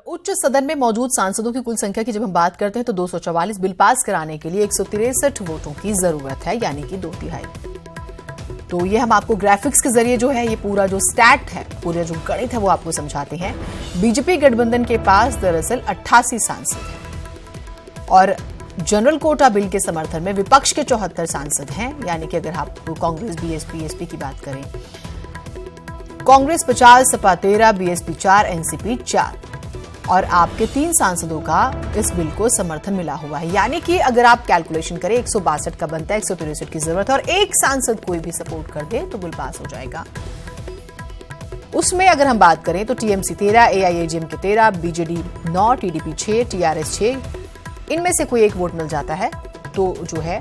उच्च सदन में मौजूद सांसदों की कुल संख्या की जब हम बात करते हैं तो 244 बिल पास कराने के लिए 163 वोटों की जरूरत है, यानी कि 2/3। तो ये हम आपको ग्राफिक्स के जरिए जो है ये पूरा जो स्टैट है, पूरा जो गणित है वो आपको समझाते हैं। बीजेपी गठबंधन के पास दरअसल 88 सांसद हैं और जनरल कोटा बिल के समर्थन में विपक्ष के 74 सांसद हैं, यानी कि अगर आप कांग्रेस, बीएसपी, एसपी की बात करें, कांग्रेस 50, सपा 13, बीएसपी 4, एनसीपी 4 और आपके 3 सांसदों का इस बिल को समर्थन मिला हुआ है। यानी कि अगर आप कैलकुलेशन करें 162 का बनता है, 163 की जरूरत है और एक सांसद कोई भी सपोर्ट कर दे तो बिल पास हो जाएगा। उसमें अगर हम बात करें तो टीएमसी 13, एआईएडीएम के 13, बीजेडी 9, टीडीपी 6, टीआरएस 6, इनमें से कोई एक वोट मिल जाता है तो जो है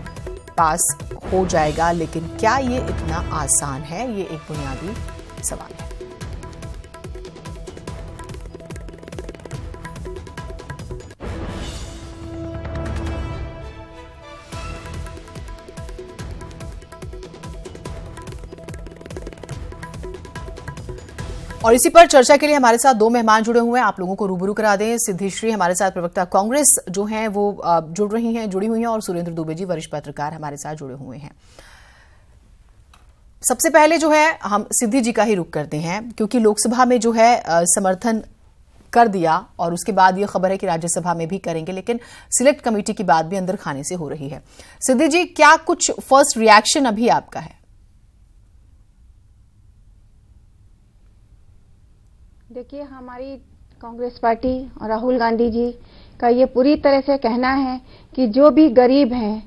पास हो जाएगा। लेकिन क्या ये इतना आसान है, ये एक बुनियादी सवाल है। और इसी पर चर्चा के लिए हमारे साथ 2 मेहमान जुड़े हुए हैं, आप लोगों को रूबरू करा दें। सिद्धिश्री हमारे साथ प्रवक्ता कांग्रेस जो हैं वो जुड़ी हुई हैं और सुरेंद्र दुबे जी वरिष्ठ पत्रकार हमारे साथ जुड़े हुए हैं। सबसे पहले जो है हम सिद्धि जी का ही रुख करते हैं, क्योंकि लोकसभा में जो है समर्थन कर दिया और उसके बाद ये खबर है कि राज्यसभा में भी करेंगे, लेकिन सिलेक्ट कमेटी की बात भी अंदर खाने से हो रही है। सिद्धि जी, क्या कुछ फर्स्ट रिएक्शन अभी आपका है? देखिए, हमारी कांग्रेस पार्टी और राहुल गांधी जी का ये पूरी तरह से कहना है कि जो भी गरीब हैं,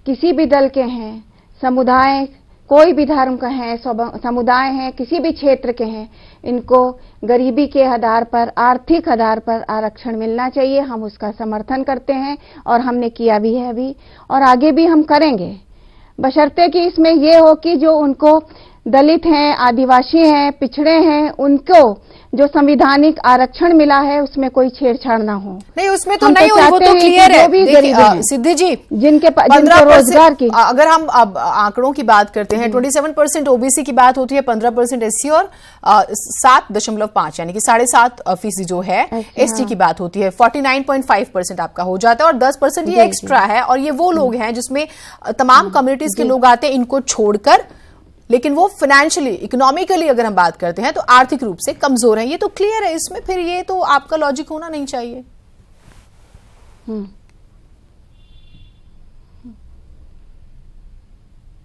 किसी भी दल के हैं, समुदाय, कोई भी धर्म का है, समुदाय हैं, किसी भी क्षेत्र के हैं, इनको गरीबी के आधार पर, आर्थिक आधार पर आरक्षण मिलना चाहिए। हम उसका समर्थन करते हैं और हमने किया भी है अभी और आगे भी हम करेंगे, बशर्ते कि इसमें ये हो कि जो उनको दलित हैं, आदिवासी हैं, पिछड़े हैं, उनको जो संवैधानिक आरक्षण मिला है उसमें कोई छेड़छाड़ ना हो। नहीं, उसमें तो नहीं, वो तो क्लियर है। सिद्धि जी, जिनको रोजगार की, अगर हम अब आंकड़ों की बात करते हैं, 27% ओबीसी की बात होती है, 15% एससी और 7.5 यानी कि 7.5% जो है एसटी की बात होती है। 49.5% आपका हो जाता है और 10% ये एक्स्ट्रा है और ये वो लोग हैं जिसमें तमाम कम्युनिटीज के लोग आते हैं, इनको छोड़कर। लेकिन वो फाइनेंशियली, इकोनॉमिकली अगर हम बात करते हैं तो आर्थिक रूप से कमजोर हैं, ये तो क्लियर है। इसमें फिर ये तो आपका लॉजिक होना नहीं चाहिए।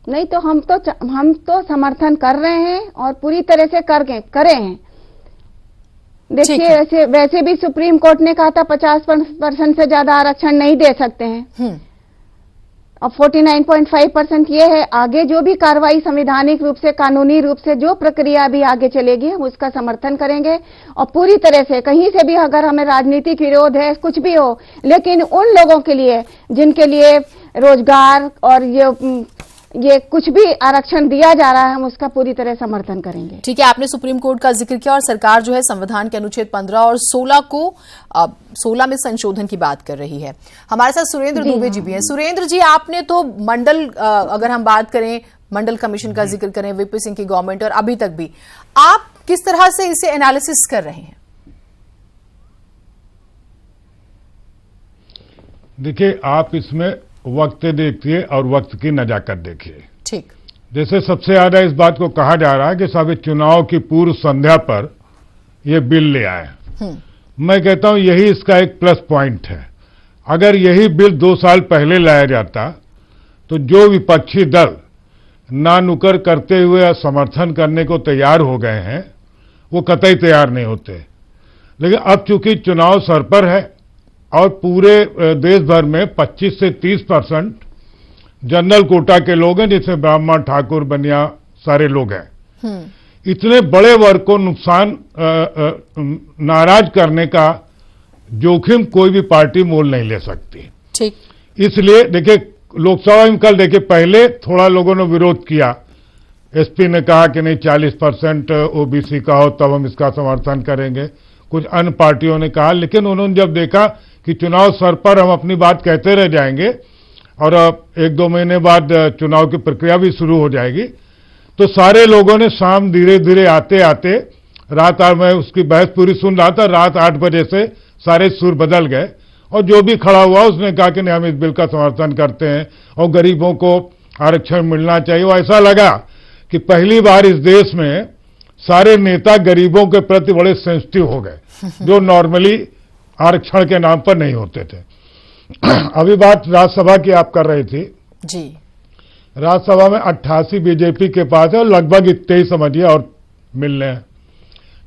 नहीं तो हम तो समर्थन कर रहे हैं और पूरी तरह से करे हैं। देखिए, वैसे भी सुप्रीम कोर्ट ने कहा था 50% से ज्यादा आरक्षण नहीं दे सकते हैं। अब 49.5% ये है। आगे जो भी कार्रवाई संवैधानिक रूप से, कानूनी रूप से जो प्रक्रिया भी आगे चलेगी, हम उसका समर्थन करेंगे और पूरी तरह से कहीं से भी अगर हमें राजनीतिक विरोध है, कुछ भी हो, लेकिन उन लोगों के लिए जिनके लिए रोजगार और ये कुछ भी आरक्षण दिया जा रहा है, हम उसका पूरी तरह समर्थन करेंगे। ठीक है, आपने सुप्रीम कोर्ट का जिक्र किया और सरकार जो है संविधान के अनुच्छेद 15 और 16 में संशोधन की बात कर रही है। हमारे साथ सुरेंद्र दुबे जी भी हैं। सुरेंद्र जी, आपने तो मंडल, अगर हम बात करें मंडल कमीशन का जिक्र करें, वीपी सिंह की गवर्नमेंट और अभी तक भी, आप किस तरह से इसे एनालिसिस कर रहे हैं? देखिए, आप इसमें वक्त देखिए और वक्त की नजाकत देखिए। ठीक, जैसे सबसे ज्यादा इस बात को कहा जा रहा है कि साहब चुनाव की पूर्व संध्या पर यह बिल ले आए। मैं कहता हूं यही इसका एक प्लस पॉइंट है। अगर यही बिल 2 साल पहले लाया जाता तो जो विपक्षी दल ना नुकर करते हुए समर्थन करने को तैयार हो गए हैं, वो कतई तैयार नहीं होते। लेकिन अब चूंकि चुनाव सर पर है और पूरे देश भर में 25 से 30% जनरल कोटा के लोग हैं, जिसमें ब्राह्मण, ठाकुर, बनिया सारे लोग हैं। इतने बड़े वर्ग को नुकसान नाराज करने का जोखिम कोई भी पार्टी मोल नहीं ले सकती। ठीक, इसलिए देखिए, लोकसभा में कल देखिए, पहले थोड़ा लोगों ने विरोध किया। एसपी ने कहा कि नहीं, 40% ओबीसी का हो तब हम इसका समर्थन करेंगे। कुछ अन्य पार्टियों ने कहा, लेकिन उन्होंने जब देखा कि चुनाव सर पर हम अपनी बात कहते रह जाएंगे और 1-2 महीने बाद चुनाव की प्रक्रिया भी शुरू हो जाएगी, तो सारे लोगों ने शाम धीरे धीरे आते आते रात 8 मैं उसकी बहस पूरी सुन रहा था, रात 8 बजे से सारे सुर बदल गए और जो भी खड़ा हुआ उसने कहा कि नहीं हम इस बिल का समर्थन करते हैं और गरीबों को आरक्षण मिलना चाहिए। वो ऐसा लगा कि पहली बार इस देश में सारे नेता गरीबों के प्रति बड़े सेंसिटिव हो गए, जो नॉर्मली आरक्षण के नाम पर नहीं होते थे। अभी बात राज्यसभा की आप कर रही थी जी। राज्यसभा में 88 बीजेपी के पास है और लगभग इतने ही समझिए और मिलने हैं।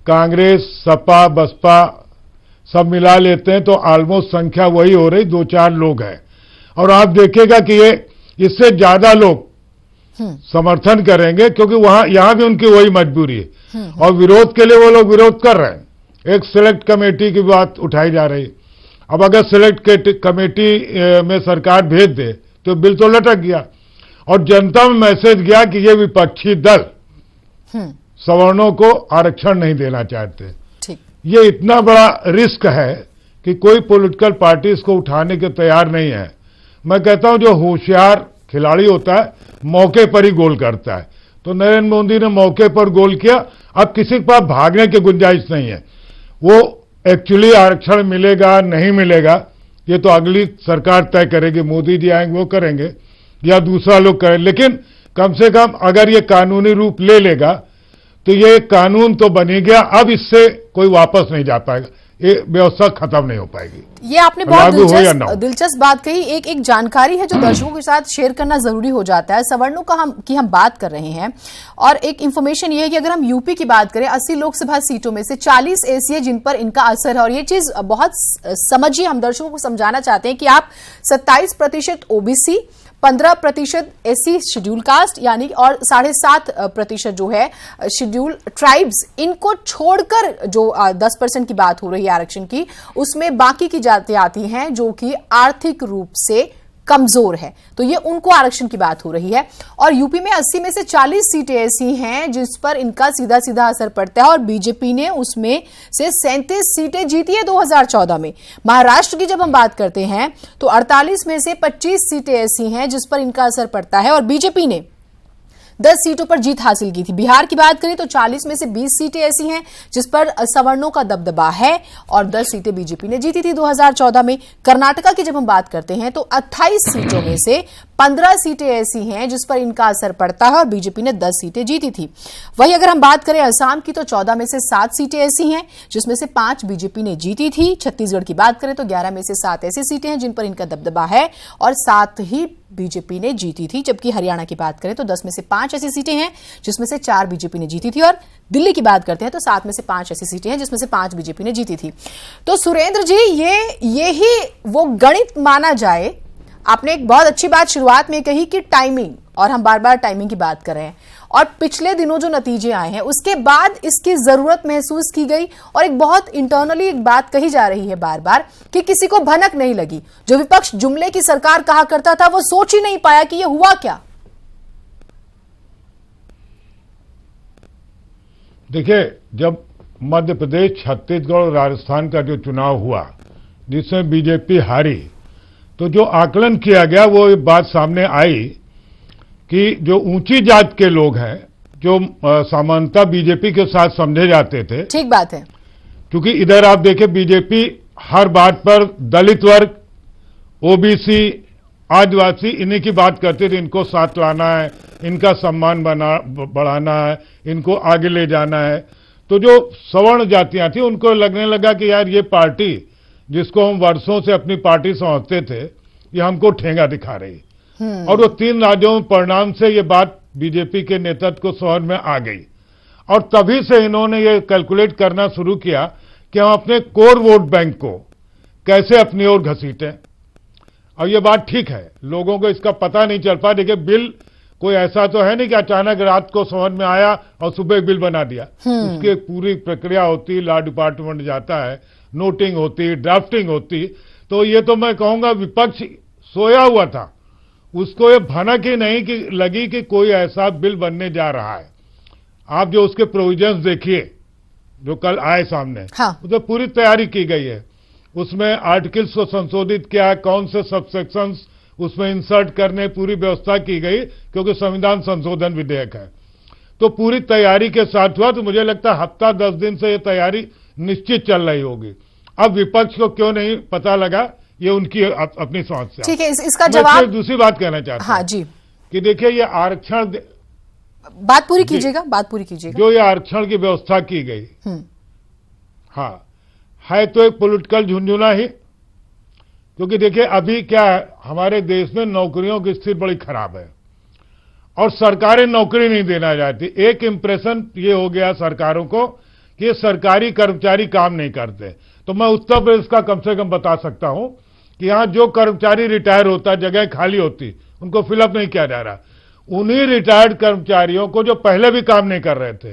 कांग्रेस, सपा, बसपा सब मिला लेते हैं तो ऑलमोस्ट संख्या वही हो रही, 2-4 लोग हैं। और आप देखिएगा कि ये इससे ज्यादा लोग समर्थन करेंगे क्योंकि यहां भी उनकी वही मजबूरी है और विरोध के लिए वो लोग विरोध कर रहे हैं। एक सिलेक्ट कमेटी की बात उठाई जा रही। अब अगर सिलेक्ट कमेटी में सरकार भेज दे तो बिल तो लटक गया और जनता में मैसेज गया कि ये विपक्षी दल सवर्णों को आरक्षण नहीं देना चाहते। ये इतना बड़ा रिस्क है कि कोई पॉलिटिकल पार्टी इसको उठाने के तैयार नहीं है। मैं कहता हूं जो होशियार खिलाड़ी होता है मौके पर ही गोल करता है। तो नरेंद्र मोदी ने मौके पर गोल किया, अब किसी के पास भागने की गुंजाइश नहीं है। वो एक्चुअली आरक्षण मिलेगा नहीं मिलेगा ये तो अगली सरकार तय करेगी, मोदी जी आएंगे वो करेंगे या दूसरा लोग करें, लेकिन कम से कम अगर ये कानूनी रूप ले लेगा तो ये कानून तो बनी गया, अब इससे कोई वापस नहीं जा पाएगा, ये व्यवस्था खत्म नहीं हो पाएगी। ये आपने बहुत दिलचस्प बात कही। एक जानकारी है जो दर्शकों के साथ शेयर करना जरूरी हो जाता है। सवर्णों का हम बात कर रहे हैं और एक इंफॉर्मेशन ये है कि अगर हम यूपी की बात करें 80 लोकसभा सीटों में से 40 ऐसी है जिन पर इनका असर है। और ये चीज बहुत समझिए, हम दर्शकों को समझाना चाहते हैं कि आप 27% ओबीसी, 15% एससी शेड्यूल कास्ट यानी और 7.5% जो है शेड्यूल ट्राइब्स, इनको छोड़कर जो 10% की बात हो रही है आरक्षण की, उसमें बाकी की जातियां आती हैं जो कि आर्थिक रूप से कमजोर है। तो ये उनको आरक्षण की बात हो रही है। और यूपी में 80 में से 40 सीटें ऐसी हैं जिस पर इनका सीधा सीधा असर पड़ता है और बीजेपी ने उसमें से 37 सीटें जीती है 2014 में। महाराष्ट्र की जब हम बात करते हैं तो 48 में से 25 सीटें ऐसी हैं जिस पर इनका असर पड़ता है और बीजेपी ने 10 सीटों पर जीत हासिल की थी। बिहार की बात करें तो 40 में से 20 सीटें ऐसी हैं जिस पर सवर्णों का दबदबा है और 10 सीटें बीजेपी ने जीती थी 2014 में। कर्नाटका की जब हम बात करते हैं तो 28 सीटों में से 15 सीटें ऐसी हैं जिस पर इनका असर पड़ता है और बीजेपी ने 10 सीटें जीती थी। वहीं अगर हम बात करें असम की तो 14 में से 7 सीटें ऐसी हैं जिसमें से 5 बीजेपी ने जीती थी। छत्तीसगढ़ की बात करें तो 11 में से 7 ऐसी सीटें हैं जिन पर इनका दबदबा है और 7 ही बीजेपी ने जीती थी। जबकि हरियाणा की बात करें तो 10 में से 5 ऐसी सीटें हैं जिसमें से 4 बीजेपी ने जीती थी और दिल्ली की बात करते हैं तो 7 में से 5 ऐसी सीटें हैं जिसमें से 5 बीजेपी ने जीती थी। तो सुरेंद्र जी, ये ही वो गणित माना जाए। आपने एक बहुत अच्छी बात शुरुआत में कही कि टाइमिंग, और हम बार बार टाइमिंग की बात कर रहे हैं और पिछले दिनों जो नतीजे आए हैं उसके बाद इसकी जरूरत महसूस की गई और एक बहुत इंटरनली एक बात कही जा रही है बार बार कि किसी को भनक नहीं लगी। जो विपक्ष जुमले की सरकार कहा करता था वो सोच ही नहीं पाया कि ये हुआ क्या। देखिए, जब मध्य प्रदेश, छत्तीसगढ़ और राजस्थान का जो चुनाव हुआ जिसमें बीजेपी हारी, तो जो आकलन किया गया वो बात सामने आई कि जो ऊंची जात के लोग हैं जो सामान्यतः बीजेपी के साथ समझे जाते थे, ठीक बात है, क्योंकि इधर आप देखें बीजेपी हर बात पर दलित वर्ग, ओबीसी, आदिवासी इन्हीं की बात करती थी। इनको साथ लाना है, इनका सम्मान बढ़ाना है, इनको आगे ले जाना है। तो जो सवर्ण जातियां थी उनको लगने लगा कि यार ये पार्टी जिसको हम वर्षों से अपनी पार्टी समझते थे ये हमको ठेंगा दिखा रही। और वो 3 राज्यों में परिणाम से ये बात बीजेपी के नेतृत्व को समझ में आ गई और तभी से इन्होंने ये कैलकुलेट करना शुरू किया कि हम अपने कोर वोट बैंक को कैसे अपनी ओर घसीटें। और ये बात ठीक है, लोगों को इसका पता नहीं चल पाया। देखिए, बिल कोई ऐसा तो है नहीं कि अचानक रात को समझ में आया और सुबह बिल बना दिया। उसकी एक पूरी प्रक्रिया होती, लॉ डिपार्टमेंट जाता है, नोटिंग होती, ड्राफ्टिंग होती। तो ये तो मैं कहूंगा विपक्ष सोया हुआ था, उसको ये भनक ही नहीं कि लगी कि कोई ऐसा बिल बनने जा रहा है। आप जो उसके प्रोविजंस देखिए जो कल आए सामने, उसमें पूरी तैयारी की गई है। उसमें आर्टिकल्स को संशोधित किया, कौन से सबसेक्शंस उसमें इंसर्ट करने पूरी व्यवस्था की गई क्योंकि संविधान संशोधन विधेयक है। तो पूरी तैयारी के साथ हुआ, तो मुझे लगता है हफ्ता 10 दिन से ये तैयारी निश्चित चल रही होगी। अब विपक्ष को क्यों नहीं पता लगा, ये उनकी अपनी समस्या। ठीक है, इसका जवाब दूसरी बात कहना चाहता हूं। हाँ जी, कि देखिए ये आरक्षण, बात पूरी कीजिएगा, बात पूरी कीजिएगा। जो ये आरक्षण की व्यवस्था की गई, हाँ, है तो एक पॉलिटिकल झुंझुना ही। क्योंकि देखिए अभी क्या है, हमारे देश में नौकरियों की स्थिति बड़ी खराब है और सरकारें नौकरी नहीं देना चाहती। एक इंप्रेशन ये हो गया सरकारों को कि ये सरकारी कर्मचारी काम नहीं करते। तो मैं उत्तर प्रदेश का कम से कम बता सकता हूं कि यहां जो कर्मचारी रिटायर होता, जगह खाली होती, उनको फिलअप नहीं किया जा रहा। उन्हीं रिटायर्ड कर्मचारियों को जो पहले भी काम नहीं कर रहे थे,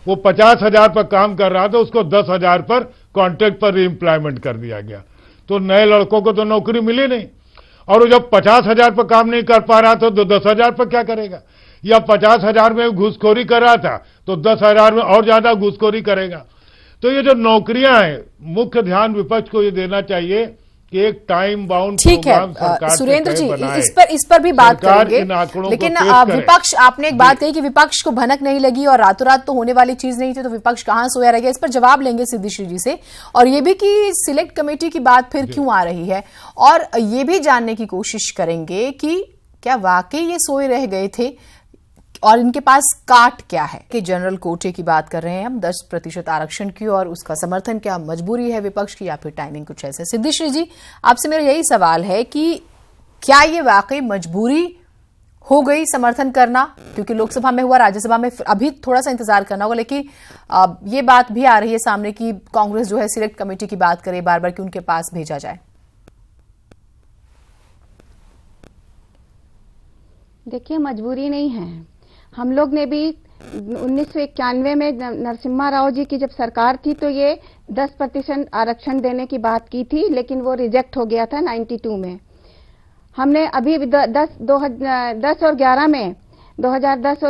वो 50,000 पर काम कर रहा था, उसको 10,000 पर कॉन्ट्रैक्ट पर रीएम्प्लॉयमेंट कर दिया गया। तो नए लड़कों को तो नौकरी मिली नहीं, और वो जब 50,000 पर काम नहीं कर पा रहा था तो 10,000 पर क्या करेगा, या 50,000 में घूसखोरी कर रहा था तो 10,000 में और ज्यादा घूसखोरी करेगा। तो ये जो नौकरियां हैं, मुख्य ध्यान विपक्ष को ये देना चाहिए कि एक टाइम बाउंड ठीक है सुरेंद्र जी, इस पर भी बात करेंगे, लेकिन विपक्ष, आपने एक बात कही कि विपक्ष को भनक नहीं लगी और रातों रात तो होने वाली चीज नहीं थी, तो विपक्ष कहां सोया रह गया। इस पर जवाब लेंगे सिद्धिश्री जी से, और ये भी कि सिलेक्ट कमेटी की बात फिर क्यों आ रही है, और ये भी जानने की कोशिश करेंगे कि क्या वाकई ये सोए रह गए थे और इनके पास काट क्या है। कि जनरल कोटे की बात कर रहे हैं हम, 10% आरक्षण की, और उसका समर्थन क्या मजबूरी है विपक्ष की या फिर टाइमिंग कुछ ऐसे। सिद्धिश्री जी, आपसे मेरा यही सवाल है कि क्या ये वाकई मजबूरी हो गई समर्थन करना, क्योंकि लोकसभा में हुआ, राज्यसभा में अभी थोड़ा सा इंतजार करना होगा, लेकिन ये बात भी आ रही है सामने कि कांग्रेस जो है सिलेक्ट कमेटी की बात करे बार बार कि उनके पास भेजा जाए। देखिए, मजबूरी नहीं है। हम लोग ने भी 1991 में नरसिम्हा राव जी की जब सरकार थी तो ये 10% आरक्षण देने की बात की थी, लेकिन वो रिजेक्ट हो गया था 92 में। हमने अभी 2010 और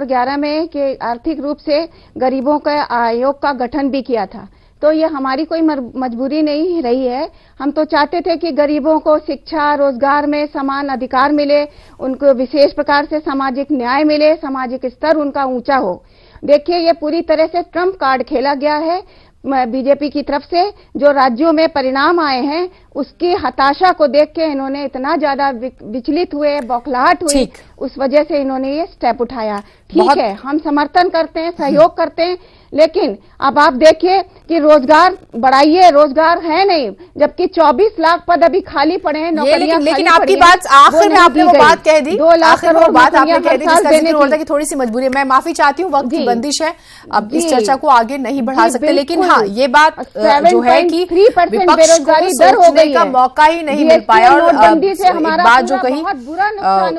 11 में कि आर्थिक रूप से गरीबों के आयोग का गठन भी किया था। तो ये हमारी कोई मजबूरी नहीं रही है। हम तो चाहते थे कि गरीबों को शिक्षा, रोजगार में समान अधिकार मिले, उनको विशेष प्रकार से सामाजिक न्याय मिले, सामाजिक स्तर उनका ऊंचा हो। देखिए, ये पूरी तरह से ट्रम्प कार्ड खेला गया है बीजेपी की तरफ से। जो राज्यों में परिणाम आए हैं उसकी हताशा को देख के इन्होंने इतना ज्यादा विचलित हुए, बौखलाहट हुई, उस वजह से इन्होंने ये स्टेप उठाया। ठीक है, हम समर्थन करते हैं, सहयोग करते हैं, लेकिन अब आप देखिए कि रोजगार बढ़ाइए, रोजगार है नहीं, जबकि 24 लाख पद अभी खाली पड़े हैं, नौकरियां। लेकिन आपकी बात आखिर में आपने वो बात कह दी, 2 लाख करोड़ बात आपने कह दी जिसका जिक्र हो रहा था कि थोड़ी सी मजबूरी है। मैं माफी चाहती हूँ, वक्त की बंदिश है, अब इस चर्चा को आगे नहीं बढ़ा सकते, लेकिन हाँ, ये बात जो है कि विपक्ष को सोचने का मौका ही नहीं मिल पाया। और एक बात जो कही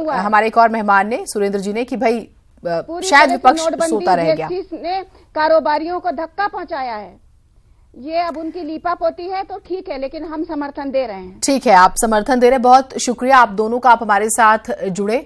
हमारे एक और मेहमान ने, सुरेंद्र जी ने, कि भाई शायद विपक्ष सोता रह गया, ने कारोबारियों को धक्का पहुंचाया है। ये अब उनकी लीपा पोती है तो ठीक है, लेकिन हम समर्थन दे रहे हैं। ठीक है, आप समर्थन दे रहे हैं, बहुत शुक्रिया आप दोनों का, आप हमारे साथ जुड़े।